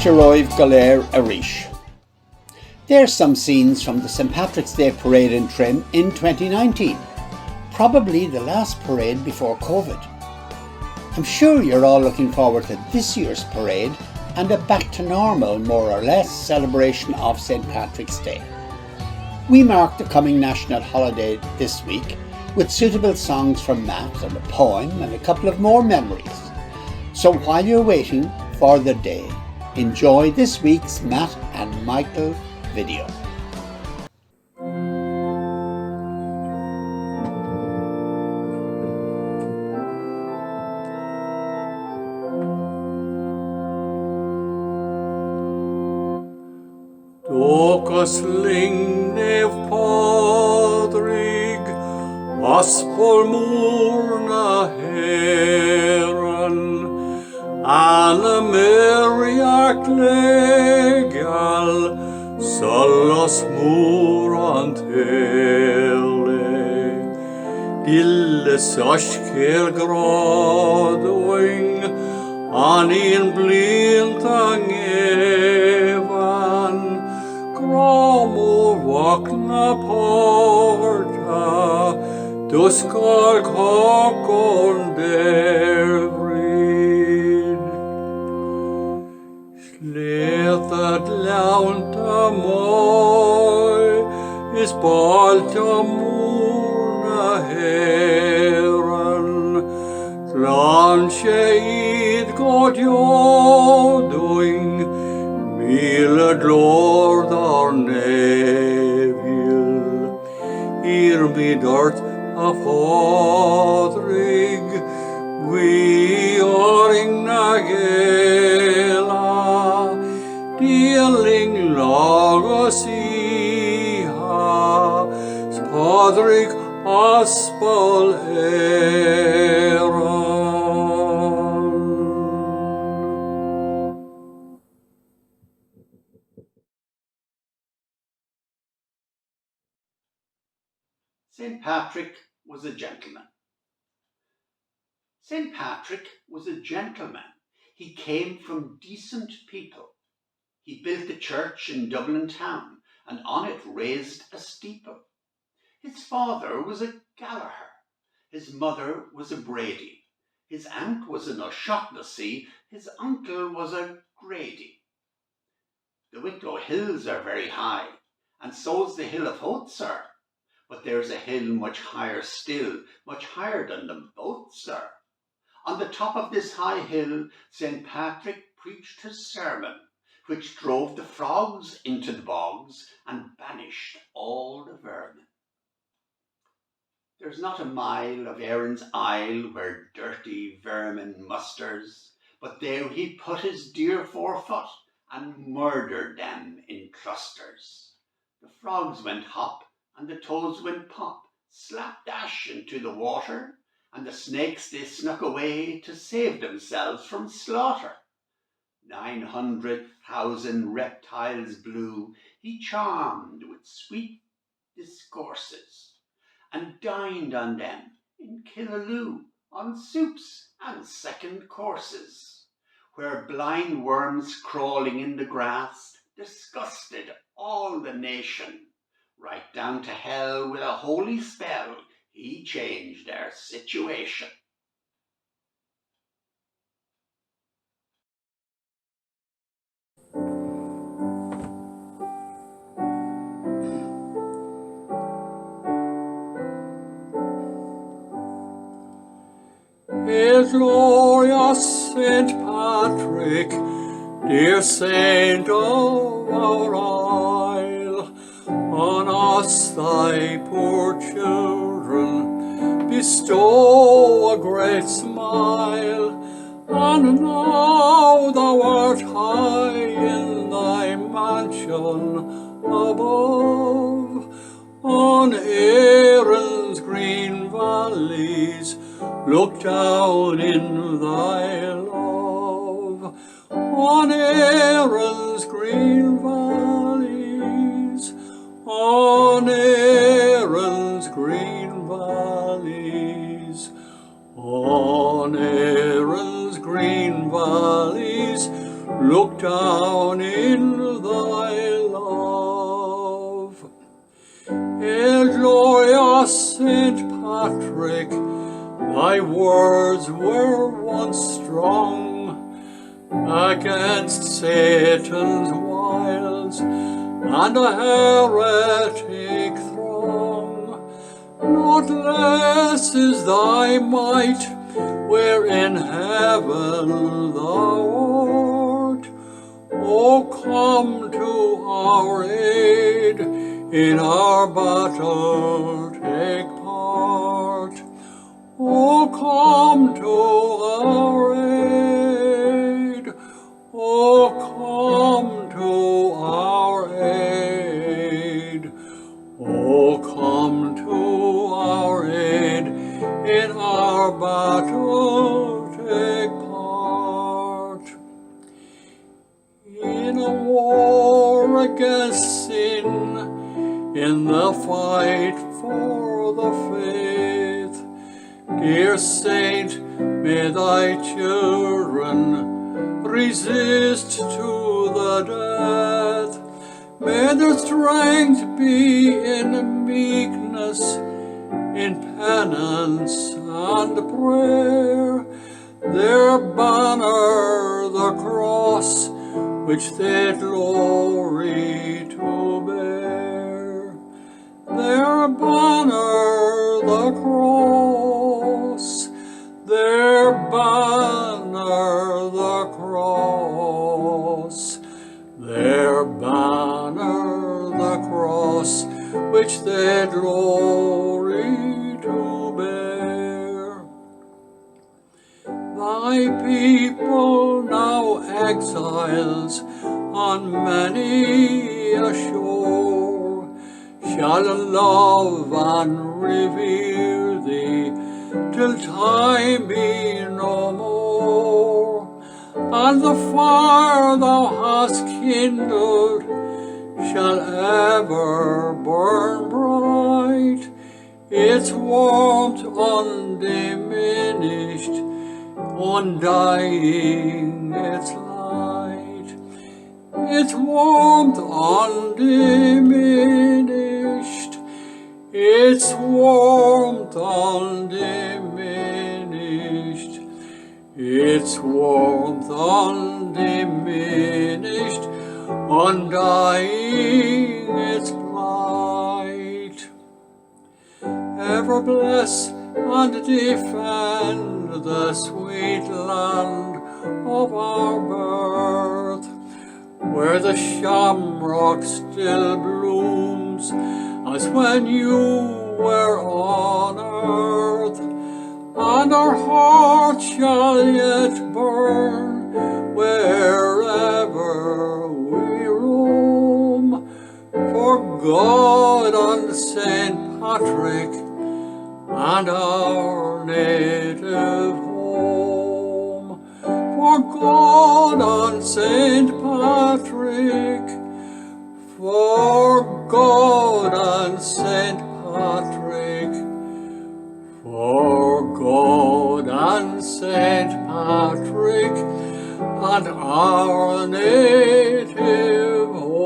Roiv Galer Arish. There's some scenes from the St. Patrick's Day parade in Trim in 2019, probably the last parade before COVID. I'm sure you're all looking forward to this year's parade and a back to normal, more or less, celebration of St. Patrick's Day. We mark the coming national holiday this week with suitable songs from Matt and a poem and a couple of more memories. So while you're waiting for the day, enjoy this week's Matt and Michael video. Docus lingnev podrig, aspol murna heran, Anna Meriac legal, solos murant hele, Dilles oskir grodwing, Anin blintang evan, Gromor vakna porta, Duskar kokon dervrid. Sletad launta moi, is balta murna heran, Transcheid god jodoing, Mille glord ar nevil, Irmidort a fodrig, Vi oring nagela, Dealing lagos iha, Spodrig aspol eran. St. Patrick was a gentleman. St. Patrick was a gentleman. He came from decent people. He built a church in Dublin town and on it raised a steeple. His father was a Gallagher. His mother was a Brady. His aunt was an O'Shaughnessy. His uncle was a Grady. The Wicklow Hills are very high, and so's the Hill of Howth, sir. But there's a hill much higher still, much higher than them both, sir. On the top of this high hill, St. Patrick preached his sermon, which drove the frogs into the bogs and banished all the vermin. There's not a mile of Erin's Isle where dirty vermin musters, but there he put his dear forefoot and murdered them in clusters. The frogs went hop, and the toads went pop, slapdash into the water, and the snakes they snuck away to save themselves from slaughter. 900,000 reptiles blue he charmed with sweet discourses, and dined on them in Killaloo on soups and second courses, where blind worms crawling in the grass disgusted all the nation. Right down to hell with a holy spell, he changed their situation. Hail glorious St. Patrick, dear saint of our isle, on us thy poor children bestow a great smile, and now thou art high in thy mansion above, on Erin's green valleys look down in thy love, on Erin's green valleys, on Erin's green valleys, on Erin's green valleys, look down Saint Patrick, thy words were once strong against Satan's wiles and a heretic throng. Not less is thy might, where in heaven thou art. O come to our aid, in our battle take part. O come to our aid, O come to our aid, O come to our aid, in our battle take part. In a war against sin, in the fight for the faith, dear saint, may thy children resist to the death. May their strength be in meekness, in penance and prayer, their banner the cross, which they glory to bear. Their banner the cross, their banner the cross, their banner the cross, which they glory to bear. Thy people now exiles on many a shore shall love and revere thee till time be no more. And the fire thou hast kindled shall ever burn bright, its warmth undiminished, undying its light, its warmth undiminished, its warmth undiminished, its warmth undiminished, undying its light. Ever bless and defend the sweet land of our birth, where the shamrock still blooms as when you were on earth, and our hearts shall yet burn wherever we roam, for God and Saint Patrick and our native home. For God and Saint Patrick, for God and Saint Patrick, for God and Saint Patrick and our native home.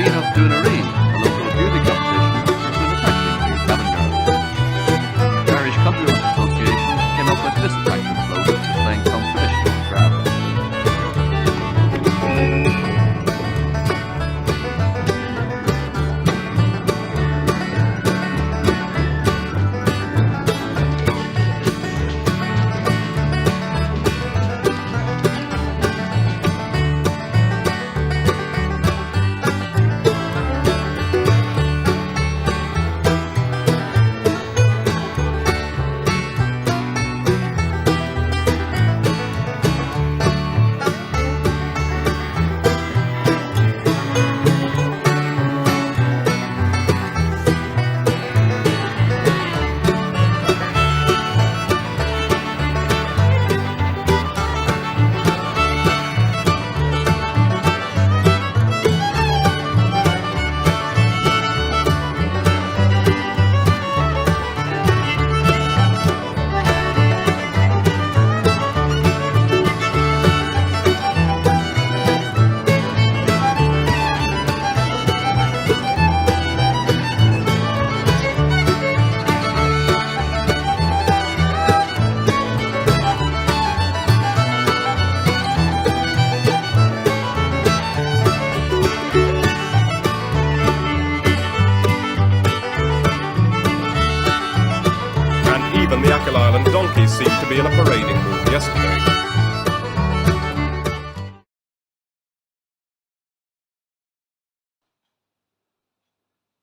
big enough to arrange a local beauty competition which was attracting these cabin girls. The Irish Country Road Association came up with this attractive float displaying some traditional craft. Even the Achill Island donkeys seemed to be in a parading mood yesterday.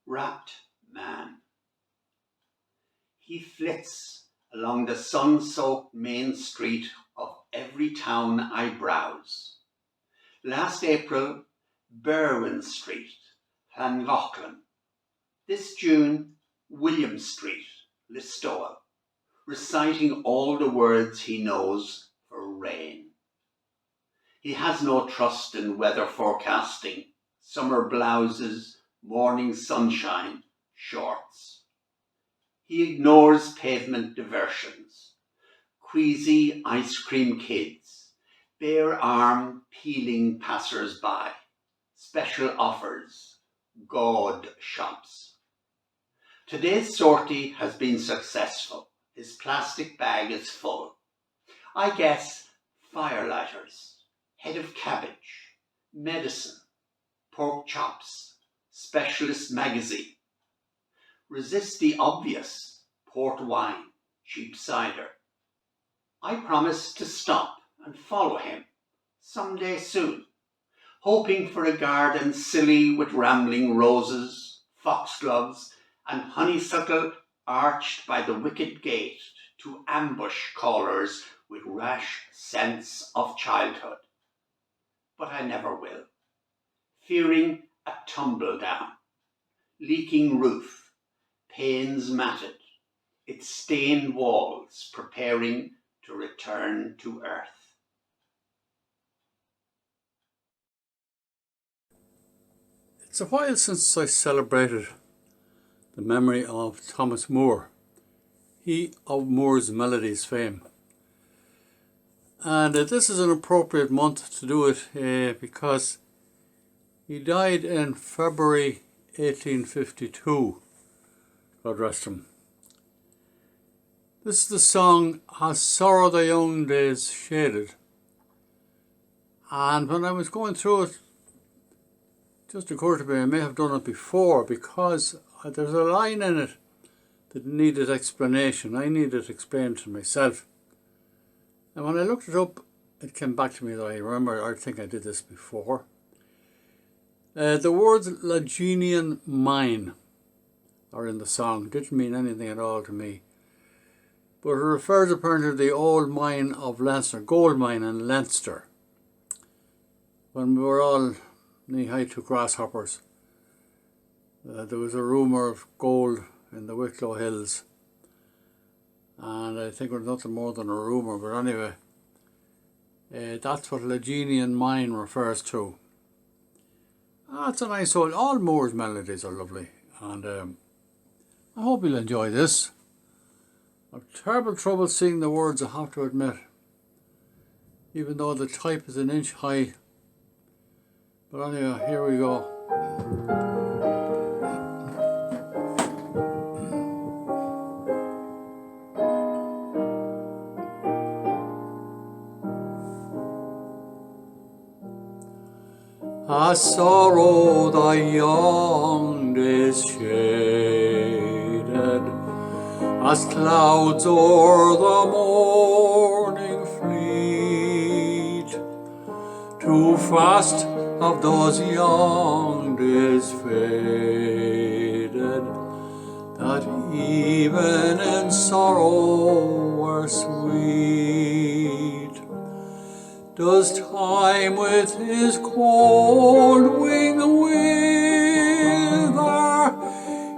Wrapped man. He flits along the sun-soaked main street of every town I browse. Last April, Berwyn Street, Llangollen. This June, William Street, Listowel, reciting all the words he knows for rain. He has no trust in weather forecasting, summer blouses, morning sunshine, shorts. He ignores pavement diversions, queasy ice cream kids, bare arm peeling passers-by, special offers, gaude shops. Today's sortie has been successful. His plastic bag is full. I guess firelighters, head of cabbage, medicine, pork chops, specialist magazine. Resist the obvious, port wine, cheap cider. I promise to stop and follow him someday soon, hoping for a garden silly with rambling roses, foxgloves, and honeysuckle arched by the wicket gate to ambush callers with rash sense of childhood. But I never will, fearing a tumble down, leaking roof, panes matted, its stained walls preparing to return to earth. It's a while since I celebrated the memory of Thomas Moore, he of Moore's Melodies fame. And this is an appropriate month to do it because he died in February 1852, God rest him. This is the song Has Sorrow the Young Days Shaded. And when I was going through it, it just occurred to me I may have done it before because there's a line in it that needed explanation. I needed it explained to myself. And when I looked it up, it came back to me that I think I did this before. The words Lagenian mine are in the song. Didn't mean anything at all to me. But it refers apparently to the old mine of Leinster, gold mine in Leinster. When we were all knee-high to grasshoppers, there was a rumour of gold in the Wicklow Hills. And I think it was nothing more than a rumour, but anyway, that's what Lagenian mine refers to. It's a nice old, all Moore's melodies are lovely, and I hope you'll enjoy this. I've terrible trouble seeing the words, I have to admit, even though the type is an inch high. But anyway, here we go. As sorrow thy young days shaded, as clouds o'er the morning fleet, too fast have those young days faded, that even in sorrow were sweet. Does time with his cold wing wither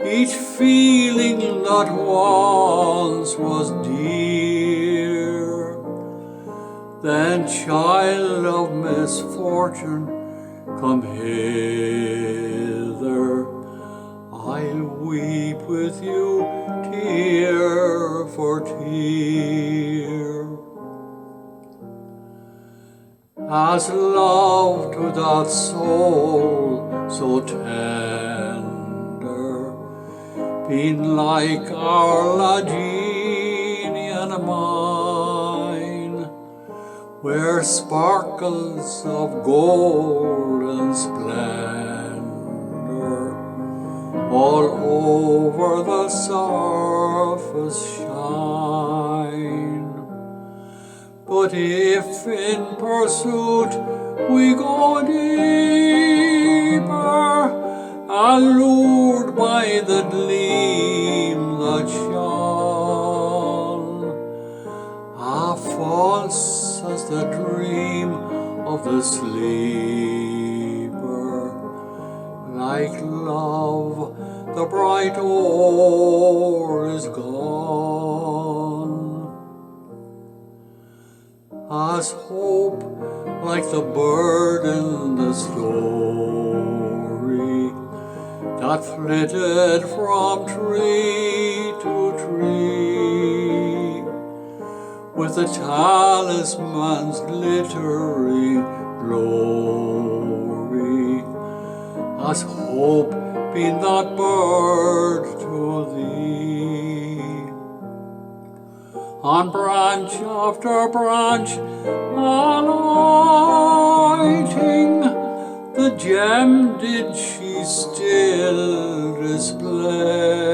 each feeling that once was dear? Then, child of misfortune, come hither, I'll weep with you tear for tear. As love to that soul so tender, been like our Lagenian mine, where sparkles of golden splendor all over the surface shine. But if in pursuit we go deeper, allured by the gleam that shone, false as the dream of the sleeper, like love the bright ore is gone. As hope, like the bird in the story, that flitted from tree to tree, with the talisman's glittering glory, has hope been that bird to thee? On branch after branch, alighting, the gem did she still display.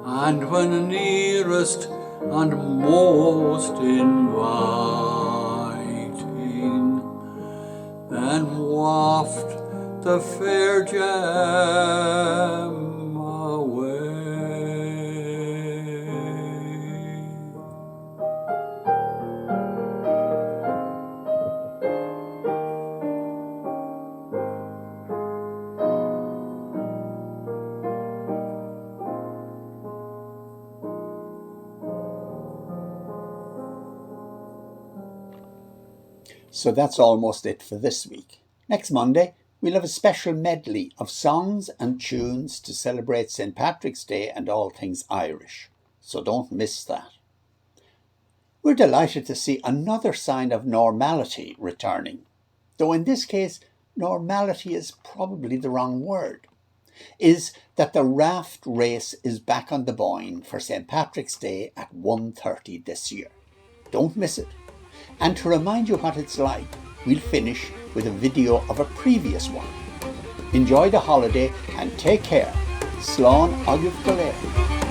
And when nearest and most inviting, then waft the fair gem away. So that's almost it for this week. Next Monday, we'll have a special medley of songs and tunes to celebrate St. Patrick's Day and all things Irish. So don't miss that. We're delighted to see another sign of normality returning, though in this case, normality is probably the wrong word, is that the raft race is back on the Boyne for St. Patrick's Day at 1:30 this year. Don't miss it. And to remind you what it's like, we'll finish with a video of a previous one. Enjoy the holiday and take care. Slán agaibh go léir.